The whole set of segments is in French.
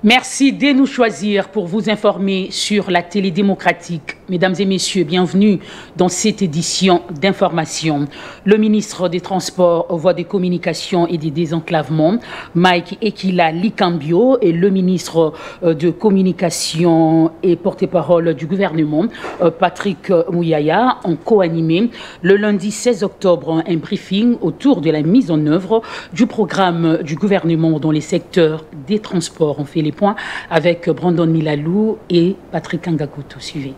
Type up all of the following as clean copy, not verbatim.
Merci de nous choisir pour vous informer sur la télé démocratique. Mesdames et messieurs, bienvenue dans cette édition d'information. Le ministre des Transports, Voies des Communications et des Désenclavements, Mike Ekila Likambio, et le ministre de Communication et porte-parole du gouvernement, Patrick Mouyaya, ont co-animé le lundi 16 octobre un briefing autour de la mise en œuvre du programme du gouvernement dans les secteurs des transports. On fait les points avec Brandon Milalou et Patrick Angakuto. Suivez.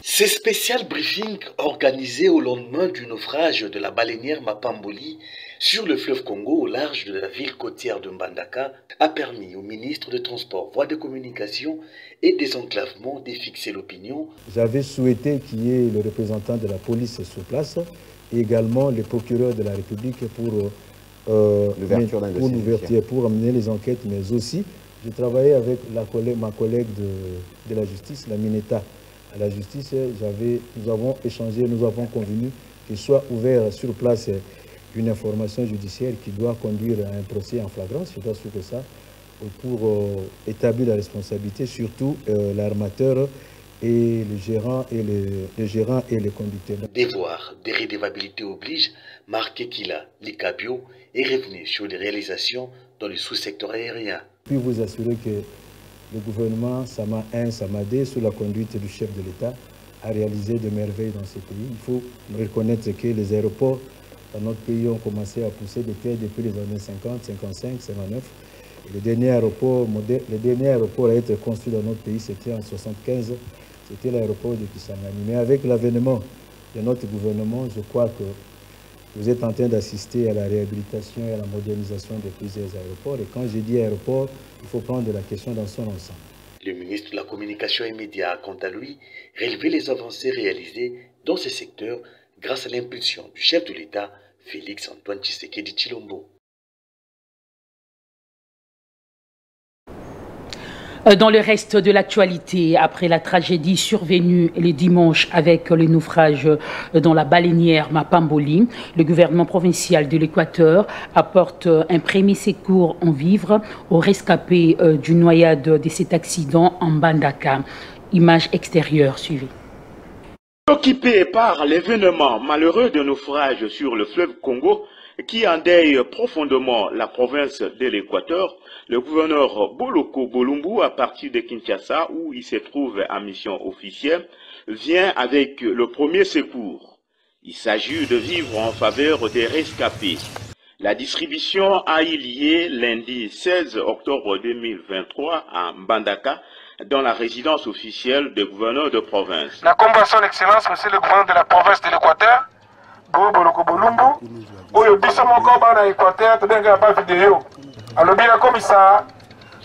Ce spécial briefing organisé au lendemain du naufrage de la baleinière Mapamboli sur le fleuve Congo au large de la ville côtière de Mbandaka a permis au ministre de Transport, Voies de Communication et Désenclavement de fixer l'opinion. J'avais souhaité qu'il y ait le représentant de la police sur place et également le procureur de la République pour l'ouverture, pour amener les enquêtes, mais aussi, j'ai travaillé avec ma collègue de la justice, la Mineta. À la justice, nous avons échangé, nous avons convenu qu'il soit ouvert sur place une information judiciaire qui doit conduire à un procès en flagrance, je dois suivre ça, pour établir la responsabilité, surtout l'armateur et le gérant et les conducteurs. Devoir de rédévabilité oblige, Marc Ekila Likambio est revenu sur les réalisations dans le sous-secteur aérien. Puis vous assurer que le gouvernement Sama 1, Sama 2, sous la conduite du chef de l'État, a réalisé de merveilles dans ce pays. Il faut reconnaître que les aéroports dans notre pays ont commencé à pousser des têtes depuis les années 50, 55, 59. Et le dernier aéroport à être construit dans notre pays, c'était en 1975. C'était l'aéroport de Kisangani. Mais avec l'avènement de notre gouvernement, je crois que vous êtes en train d'assister à la réhabilitation et à la modernisation de plusieurs aéroports. Et quand je dis aéroport, il faut prendre la question dans son ensemble. Le ministre de la Communication et Médias a, quant à lui, relevé les avancées réalisées dans ce secteur grâce à l'impulsion du chef de l'État, Félix Antoine Tshisekedi Tshilombo. Dans le reste de l'actualité, après la tragédie survenue les dimanches avec le naufrage dans la baleinière Mapamboli, le gouvernement provincial de l'Équateur apporte un premier secours en vivres aux rescapés du noyade de cet accident en Mbandaka. Image extérieure suivie. Occupé par l'événement malheureux de naufrage sur le fleuve Congo, qui endeuille profondément la province de l'Équateur, le gouverneur Boloko Bolumbu, à partir de Kinshasa, où il se trouve en mission officielle, vient avec le premier secours. Il s'agit de vivre en faveur des rescapés. La distribution a eu lieu lundi 16 octobre 2023 à Mbandaka, dans la résidence officielle du gouverneur de province. La combat son excellence, monsieur le gouverneur de la province de l'Équateur, Boloko Bolumbu, oyo biso moko bana Équateur tobenga ba vidéo alobi na komisa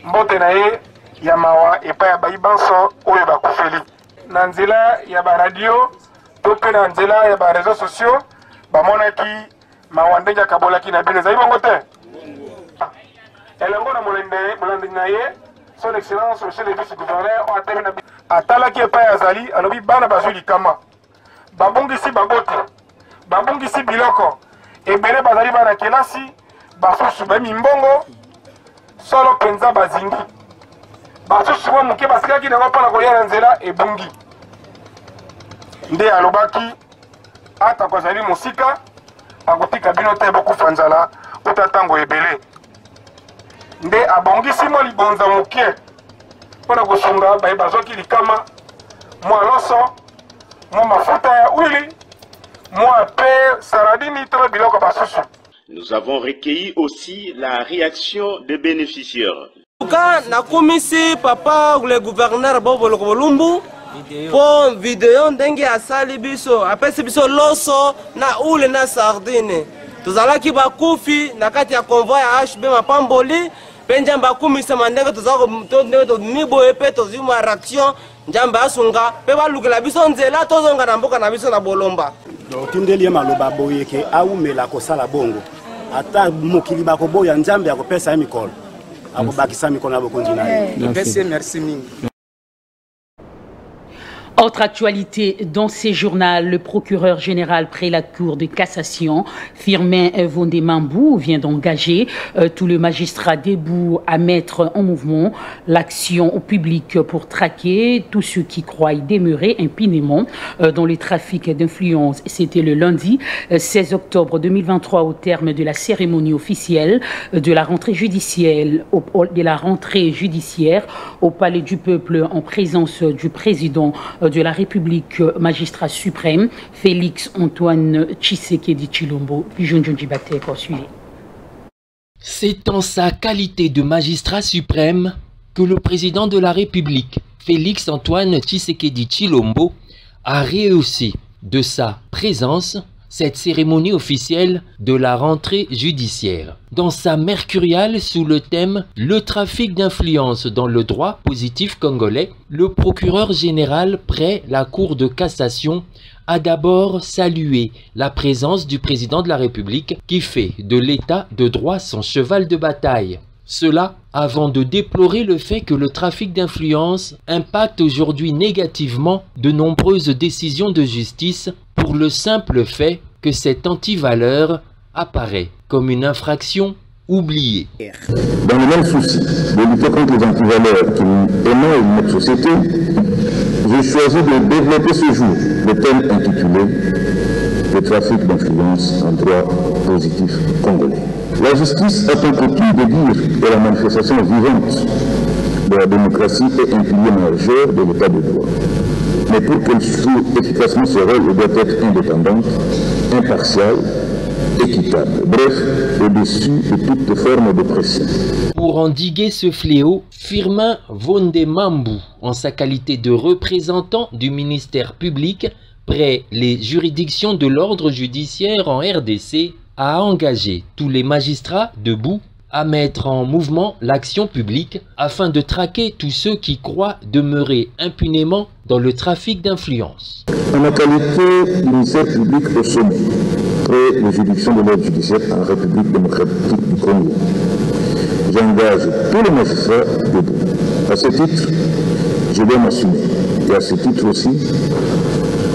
mbote na ye ya mawa epai ya bayibanso oyo bakufeli na nzela ya baradio to mpe na nzela ya bareseau sociaux bamonaki mawa ndenge akabolaki na bino ezali bongo te elongo na molandi na ye son excellence monsieur le vice gouverneur oyo atemi na atalaki epai azali alobi bana bazwi likama babongisi babote babongisi biloko ebele bazali bana kelasi basusu bami mbongo solo penza bazingi basusu mwa moke basikaki nango mpona kolia na nzela ebungi nde alobaki ata kozali mosika akotika bino te bokufa nzala uta ntango ebele nde abongisi mwa libonza moke mpona kosunga baye bazwaki likama mwa loso mwa mafuta ya wili. Nous avons recueilli aussi la réaction des bénéficiaires. Nakumisi papa le gouverneur Boloko Bolumbu pour vidéo ndenge asali biso apesi biso loso na ule na sardine tozalaki bakufi na kati ya convoi ya HB Mapamboli pe njamba akumisa mandenge tozako miboye pe tozima réaction njamba asunga pe balukela biso nzela tozonga na mboka na biso na Bolomba. Tindeli maloba boyeke aumela kosala bongo ata mokili bakobo ya nzambe akopesa mikolo akobakisa mikolo na bokonzina. Merci mingi. Autre actualité dans ces journaux, le procureur général près la Cour de cassation, Firmin Vondemambou, vient d'engager tous les magistrats debout à mettre en mouvement l'action publique pour traquer tous ceux qui croient demeurer impunément dans les trafics d'influence. C'était le lundi 16 octobre 2023 au terme de la cérémonie officielle de la rentrée judiciaire au Palais du Peuple en présence du président de la République, magistrat suprême, Félix Antoine Tshisekedi Tshilombo. C'est en sa qualité de magistrat suprême que le président de la République, Félix Antoine Tshisekedi Tshilombo, a rehaussé de sa présence cette cérémonie officielle de la rentrée judiciaire. Dans sa mercuriale sous le thème « Le trafic d'influence dans le droit positif congolais », le procureur général près la Cour de cassation a d'abord salué la présence du président de la République qui fait de l'état de droit son cheval de bataille. Cela avant de déplorer le fait que le trafic d'influence impacte aujourd'hui négativement de nombreuses décisions de justice pour le simple fait que cette antivaleur apparaît comme une infraction oubliée. Dans le même souci de lutter contre les antivaleurs qui émaillent notre société, j'ai choisi de développer ce jour le thème intitulé « Le trafic d'influence en droit positif congolais ». La justice a pour coutume de dire que la manifestation vivante de la démocratie est un pilier majeur de l'état de droit. Mais pour qu'elle joue efficacement ce rôle, elle doit être indépendante, impartiale, équitable. Bref, au-dessus de toute forme de pression. Pour endiguer ce fléau, Firmin Vondemambou, en sa qualité de représentant du ministère public près les juridictions de l'ordre judiciaire en RDC, a engagé tous les magistrats debout à mettre en mouvement l'action publique afin de traquer tous ceux qui croient demeurer impunément dans le trafic d'influence. En ma qualité de ministère public au sommet, près les juridictions de l'ordre judiciaire en République démocratique du Congo, j'engage tous les magistrats debout. À ce titre, je dois m'assumer. Et à ce titre aussi,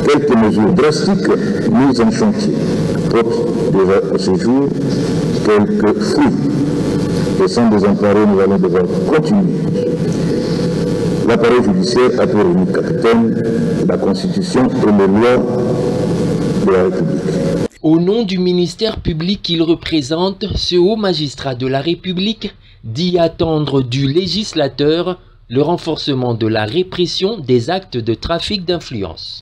quelques mesures drastiques mises en chantier portent déjà à ce jour quelques fruits. Et sans désemparer, nous allons devoir continuer. L'appareil judiciaire a pour unique capitaine la Constitution et les lois de la République. Au nom du ministère public qu'il représente, ce haut magistrat de la République dit attendre du législateur le renforcement de la répression des actes de trafic d'influence.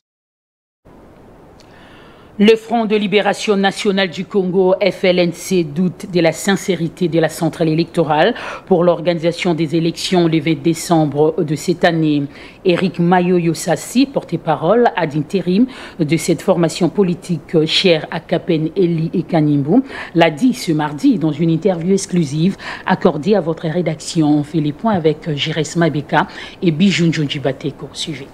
Le Front de Libération Nationale du Congo, FLNC, doute de la sincérité de la centrale électorale pour l'organisation des élections le 20 décembre de cette année. Éric Mayoyo-Sassi, porte-parole ad intérim de cette formation politique chère à Kapen Eli et Kanimbu, l'a dit ce mardi dans une interview exclusive accordée à votre rédaction. On fait les points avec Jérès Mabeka et Bijunjonji Bateko. Suivez.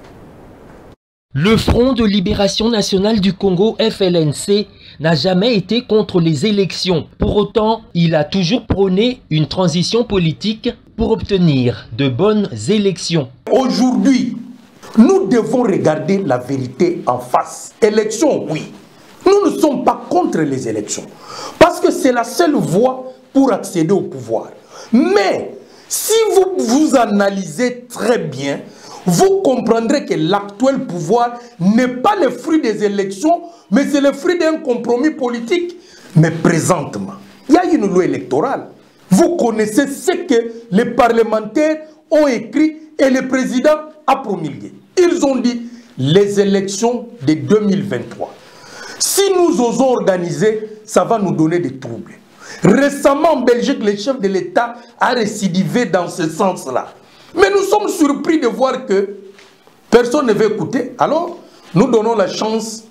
Le Front de Libération Nationale du Congo, FLNC, n'a jamais été contre les élections. Pour autant, il a toujours prôné une transition politique pour obtenir de bonnes élections. Aujourd'hui, nous devons regarder la vérité en face. Élections, oui. Nous ne sommes pas contre les élections. Parce que c'est la seule voie pour accéder au pouvoir. Mais, si vous analysez très bien, vous comprendrez que l'actuel pouvoir n'est pas le fruit des élections, mais c'est le fruit d'un compromis politique. Mais présentement, il y a une loi électorale. Vous connaissez ce que les parlementaires ont écrit et le président a promulgué. Ils ont dit les élections de 2023. Si nous osons organiser, ça va nous donner des troubles. Récemment en Belgique, le chef de l'État a récidivé dans ce sens-là. Mais nous sommes surpris de voir que personne ne veut écouter. Alors, nous donnons la chance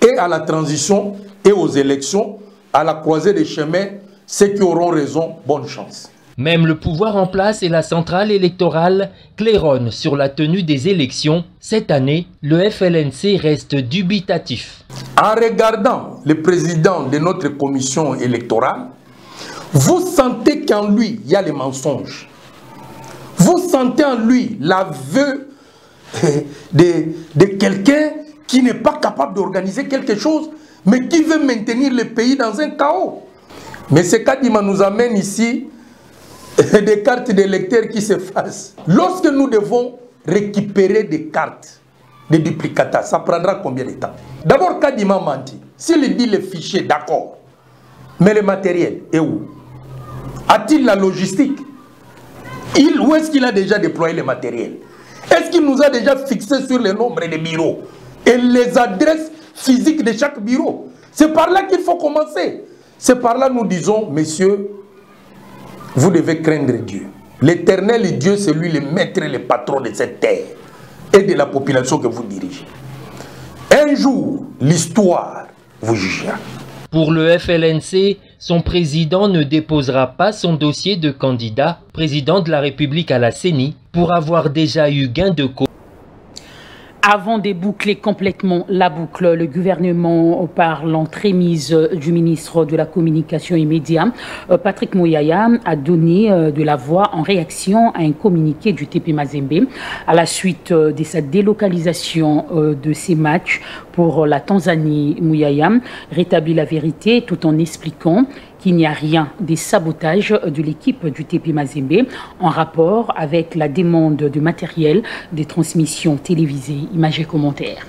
et à la transition et aux élections, à la croisée des chemins, ceux qui auront raison, bonne chance. Même le pouvoir en place et la centrale électorale claironnent sur la tenue des élections. Cette année, le FLNC reste dubitatif. En regardant le président de notre commission électorale, Vous sentez qu'en lui, il y a les mensonges. Vous sentez en lui l'aveu de quelqu'un qui n'est pas capable d'organiser quelque chose, mais qui veut maintenir le pays dans un chaos. Mais ce Kadima nous amène ici des cartes d'électeurs qui s'effacent. Lorsque nous devons récupérer des cartes de duplicata, ça prendra combien de temps? D'abord, Kadima menti. S'il dit le fichier, d'accord. Mais le matériel est où? A-t-il la logistique? Où est-ce qu'il a déjà déployé le matériel? Est-ce qu'il nous a déjà fixé sur le nombre de bureaux et les adresses physiques de chaque bureau? C'est par là qu'il faut commencer. C'est par là que nous disons, messieurs, vous devez craindre Dieu. L'éternel Dieu, c'est lui le maître et le patron de cette terre et de la population que vous dirigez. Un jour, l'histoire vous jugera. Pour le FLNC, son président ne déposera pas son dossier de candidat président de la République à la CENI pour avoir déjà eu gain de cause. Avant de boucler complètement la boucle, le gouvernement, par l'entremise du ministre de la Communication et Médias, Patrick Mouyaya, a donné de la voix en réaction à un communiqué du TP Mazembe à la suite de sa délocalisation de ces matchs pour la Tanzanie. Mouyaya rétablit la vérité tout en expliquant qu'il n'y a rien des sabotages de l'équipe du TP Mazembe en rapport avec la demande de matériel des transmissions télévisées. Images et commentaires.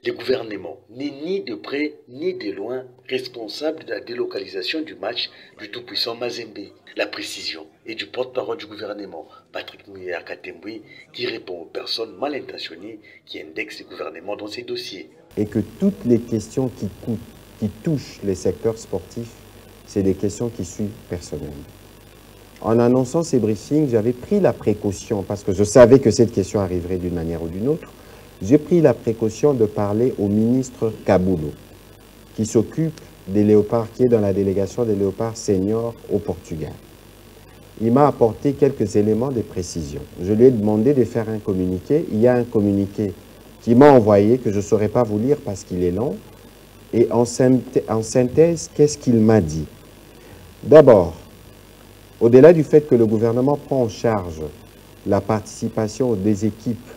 Le gouvernement n'est ni de près ni de loin responsable de la délocalisation du match du tout-puissant Mazembe. La précision est du porte-parole du gouvernement, Patrick Mouyaya Katembwe, qui répond aux personnes mal intentionnées qui indexent le gouvernement dans ses dossiers. Et que toutes les questions qui touchent les secteurs sportifs, c'est des questions qui sont personnelles. En annonçant ces briefings, j'avais pris la précaution, parce que je savais que cette question arriverait d'une manière ou d'une autre, j'ai pris la précaution de parler au ministre Kabulo, qui s'occupe des léopards, qui est dans la délégation des léopards seniors au Portugal. Il m'a apporté quelques éléments de précision. Je lui ai demandé de faire un communiqué. Il y a un communiqué qui m'a envoyé, que je ne saurais pas vous lire parce qu'il est long. Et en synthèse, qu'est-ce qu'il m'a dit? D'abord, au-delà du fait que le gouvernement prend en charge la participation des équipes,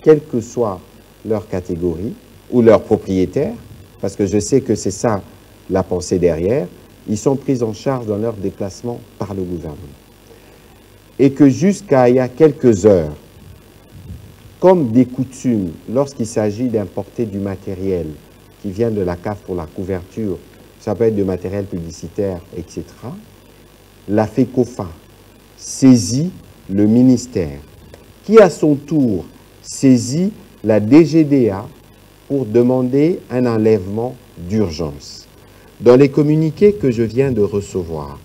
quelle que soit leur catégorie ou leur propriétaire, parce que je sais que c'est ça la pensée derrière, ils sont pris en charge dans leur déplacement par le gouvernement. Et que jusqu'à il y a quelques heures, comme des coutumes, lorsqu'il s'agit d'importer du matériel qui vient de la CAF pour la couverture, ça peut être du matériel publicitaire, etc., la FECOFA saisit le ministère, qui à son tour saisit la DGDA pour demander un enlèvement d'urgence. Dans les communiqués que je viens de recevoir,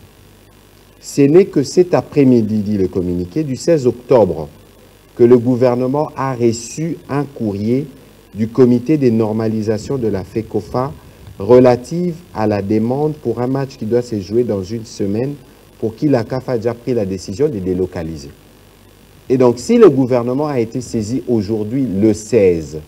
ce n'est que cet après-midi, dit le communiqué, du 16 octobre, que le gouvernement a reçu un courrier du comité des normalisations de la FECOFA relative à la demande pour un match qui doit se jouer dans une semaine, pour qui la CAF a déjà pris la décision de délocaliser. Et donc, si le gouvernement a été saisi aujourd'hui, le 16,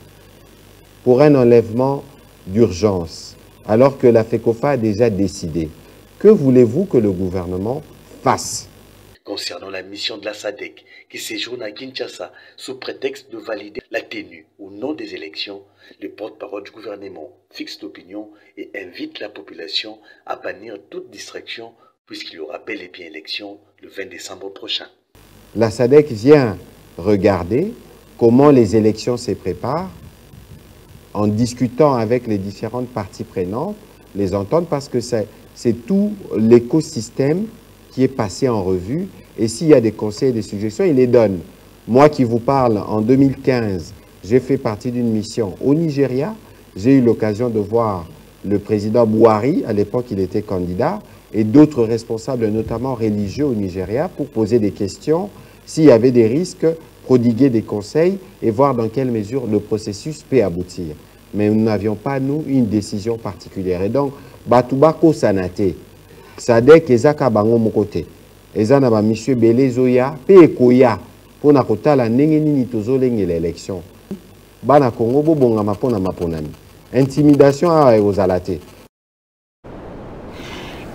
pour un enlèvement d'urgence, alors que la FECOFA a déjà décidé, que voulez-vous que le gouvernement fasse? Concernant la mission de la SADC, qui séjourne à Kinshasa sous prétexte de valider la tenue ou non des élections, le porte-parole du gouvernement fixe l'opinion et invite la population à bannir toute distraction puisqu'il y aura bel et bien élection le 20 décembre prochain. La SADC vient regarder comment les élections se préparent en discutant avec les différentes parties prenantes, les entendre, parce que c'est tout l'écosystème qui est passé en revue, et s'il y a des conseils et des suggestions, il les donne. Moi qui vous parle, en 2015, j'ai fait partie d'une mission au Nigeria. J'ai eu l'occasion de voir le président Buhari, à l'époque il était candidat, et d'autres responsables, notamment religieux au Nigeria, pour poser des questions, s'il y avait des risques, prodiguer des conseils et voir dans quelle mesure le processus peut aboutir. Mais nous n'avions pas, nous, une décision particulière. Et donc, Batubako Sanate, SADC ezaka bango mokote eza na ba monsieur Belezoya pe ekoya pona kotala ndenge nini tozolengela élection bana Congo bobongama pona maponami intimidation a ozala te.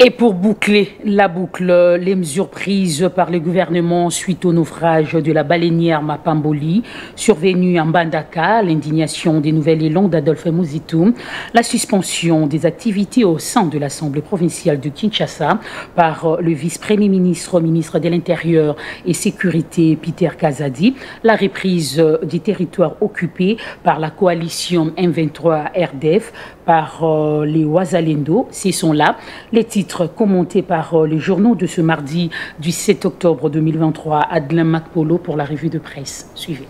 Et pour boucler la boucle, les mesures prises par le gouvernement suite au naufrage de la baleinière Mapamboli, survenue en Mbandaka, l'indignation des nouvelles élans d'Adolphe Muzitu, la suspension des activités au sein de l'Assemblée provinciale de Kinshasa par le vice-premier ministre, ministre de l'Intérieur et Sécurité Peter Kazadi, la reprise des territoires occupés par la coalition M23 RDF, par les Wazalendo. Ce sont là les titres commentés par les journaux de ce mardi du 7 octobre 2023. Adelin Macpolo pour la revue de presse. Suivez.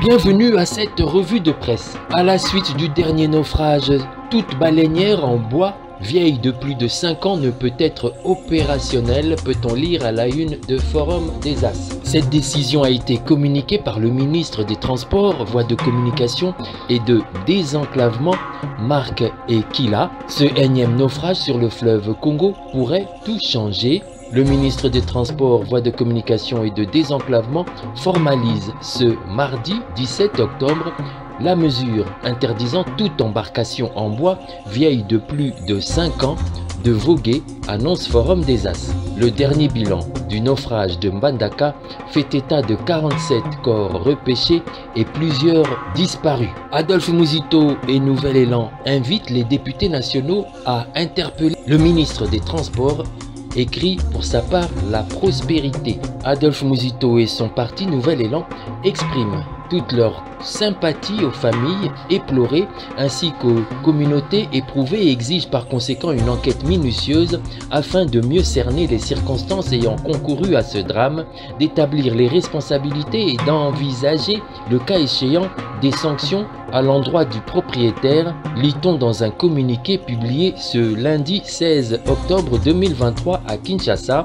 Bienvenue à cette revue de presse. À la suite du dernier naufrage, toute baleinière en bois vieille de plus de 5 ans ne peut être opérationnelle, peut-on lire à la une de Forum des As. Cette décision a été communiquée par le ministre des Transports, Voies de Communication et de Désenclavement, Marc Ekila. Ce énième naufrage sur le fleuve Congo pourrait tout changer. Le ministre des Transports, Voies de Communication et de Désenclavement formalise ce mardi 17 octobre la mesure interdisant toute embarcation en bois vieille de plus de 5 ans de voguer, annonce Forum des As. Le dernier bilan du naufrage de Mbandaka fait état de 47 corps repêchés et plusieurs disparus. Adolphe Muzitu et Nouvel Élan invitent les députés nationaux à interpeller le ministre des Transports, écrit pour sa part La Prospérité. Adolphe Muzitu et son parti Nouvel Élan expriment toute leur sympathie aux familles éplorées ainsi qu'aux communautés éprouvées et exigent par conséquent une enquête minutieuse afin de mieux cerner les circonstances ayant concouru à ce drame, d'établir les responsabilités et d'envisager, le cas échéant, des sanctions à l'endroit du propriétaire, lit-on dans un communiqué publié ce lundi 16 octobre 2023 à Kinshasa.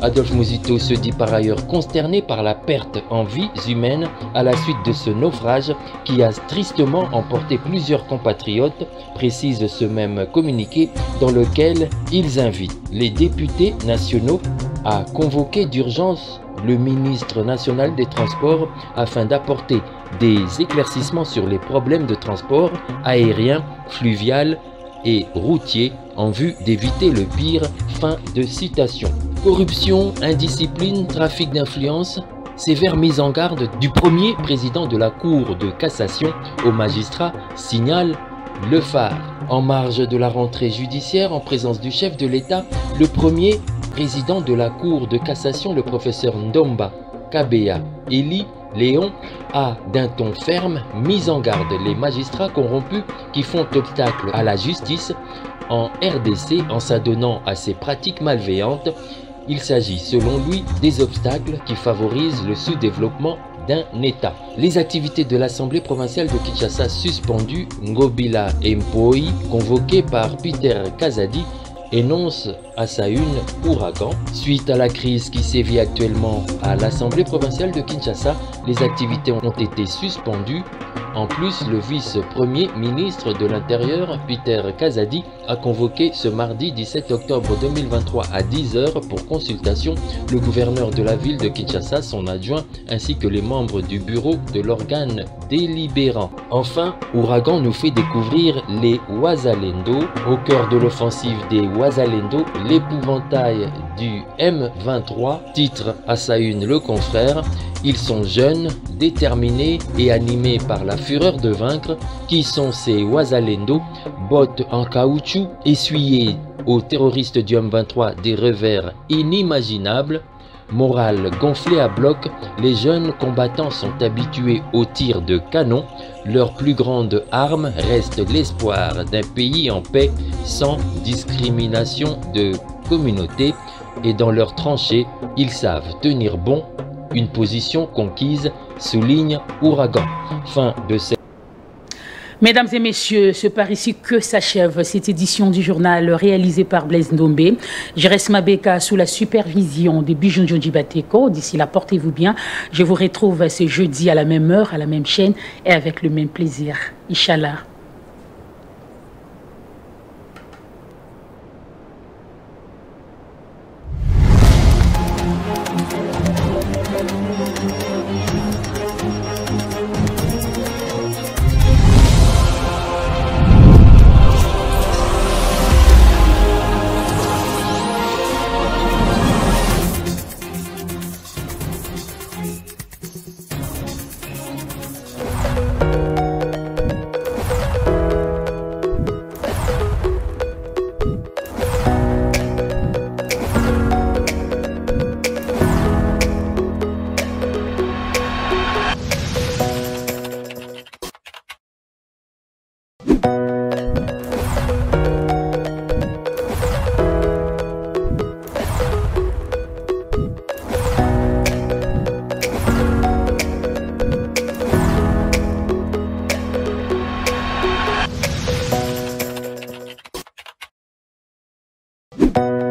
Adolphe Muzitu se dit par ailleurs consterné par la perte en vies humaines à la suite de ce naufrage qui a tristement emporté plusieurs compatriotes, précise ce même communiqué dans lequel ils invitent les députés nationaux à convoquer d'urgence le ministre national des Transports afin d'apporter des éclaircissements sur les problèmes de transport aérien, fluvial et routier en vue d'éviter le pire. Fin de citation. Corruption, indiscipline, trafic d'influence, sévère mise en garde du premier président de la Cour de cassation au magistrat, signale Le Phare. En marge de la rentrée judiciaire, en présence du chef de l'État, le premier président de la Cour de cassation, le professeur Ndomba Kabea Eli Léon, a d'un ton ferme mis en garde les magistrats corrompus qui font obstacle à la justice en RDC en s'adonnant à ces pratiques malveillantes. Il s'agit selon lui des obstacles qui favorisent le sous-développement d'un État. Les activités de l'Assemblée provinciale de Kinshasa suspendues, Ngobila Mpoi, convoqué par Peter Kazadi, énonce à sa une ouragan. Suite à la crise qui sévit actuellement à l'Assemblée provinciale de Kinshasa, les activités ont été suspendues. En plus, le vice-premier ministre de l'Intérieur, Peter Kazadi, a convoqué ce mardi 17 octobre 2023 à 10 h pour consultation le gouverneur de la ville de Kinshasa, son adjoint, ainsi que les membres du bureau de l'organe délibérant. Enfin, Ouragan nous fait découvrir les Wazalendo. Au cœur de l'offensive des Wazalendo, l'épouvantail du M23, titre à sa une Le Confrère. Ils sont jeunes, déterminés et animés par la fureur de vaincre. Qui sont ces Wazalendo? Bottes en caoutchouc, essuyées aux terroristes du M23 des revers inimaginables. Morale gonflée à bloc, les jeunes combattants sont habitués au tir de canon. Leur plus grande arme reste l'espoir d'un pays en paix, sans discrimination de communauté. Et dans leurs tranchées, ils savent tenir bon. Une position conquise, souligne Ouragan. Fin de cette... Mesdames et messieurs, c'est par ici que s'achève cette édition du journal réalisée par Blaise Ndombe. Jérès Mabeka sous la supervision de Bijunjo Djibateko. D'ici là, portez-vous bien. Je vous retrouve ce jeudi à la même heure, à la même chaîne et avec le même plaisir. Inch'Allah. Merci.